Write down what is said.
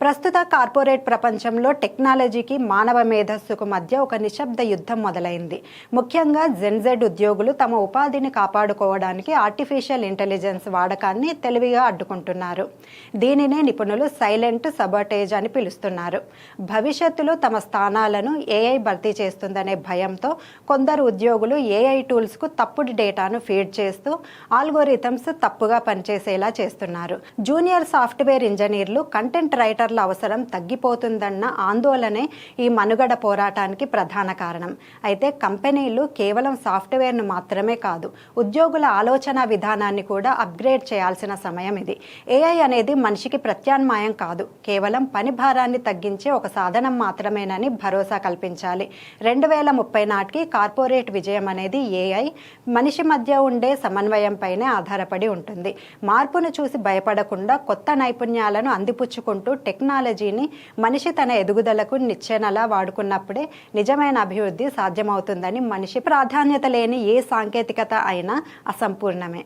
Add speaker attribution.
Speaker 1: ప్రస్తుత కార్పొరేట్ ప్రపంచంలో టెక్నాలజీకి మానవ మేధస్సుకు మధ్య ఒక నిశ్శబ్ద యుద్ధం మొదలైంది. ముఖ్యంగా జెన్జెడ్ ఉద్యోగులు తమ ఉపాధిని కాపాడుకోవడానికి ఆర్టిఫిషియల్ ఇంటెలిజెన్స్ వాడకాన్ని తెలివిగా అడ్డుకుంటున్నారు. దీనినే నిపుణులు సైలెంట్ సబాటేజ్ అని పిలుస్తున్నారు. భవిష్యత్తులో తమ స్థానాలను ఏఐ భర్తీ చేస్తుందనే భయంతో కొందరు ఉద్యోగులు ఏఐ టూల్స్కు తప్పుడు డేటాను ఫీడ్ చేస్తూ ఆల్గోరిథమ్స్ తప్పుగా పనిచేసేలా చేస్తున్నారు. జూనియర్ సాఫ్ట్వేర్ ఇంజనీర్లు, కంటెంట్ రైటర్ల అవసరం తగ్గిపోతుందన్న ఆందోళనే ఈ మనుగడ పోరాటానికి ప్రధాన కారణం. అయితే కంపెనీలు కేవలం సాఫ్ట్వేర్ను మాత్రమే కాదు, ఉద్యోగుల ఆలోచన విధానాన్ని కూడా అప్గ్రేడ్ చేయాల్సిన సమయం ఇది. ఏఐ అనేది మనిషికి ప్రత్యామ్నాయం కాదు, కేవలం పని భారాన్ని తగ్గించే ఒక సాధనం మాత్రమేనని భరోసా కల్పించాలి. 2030 నాటికి కార్పొరేట్ విజయం అనేది ఏఐ, మనిషి మధ్య ఉండే సమన్వయంపైనే ఆధారపడి ఉంటుంది. మార్పును చూసి భయపడకుండా కొత్త నైపుణ్యాలను అందిపుచ్చుకుంటూ టెక్నాలజీని మనిషి తన ఎదుగుదలకు నిచ్చెనలా వాడుకున్నప్పుడే నిజమైన అభివృద్ధి సాధ్యమవుతుందని, మనిషి ప్రాధాన్యత లేని ఏ సాంకేతికత అయినా అసంపూర్ణమే.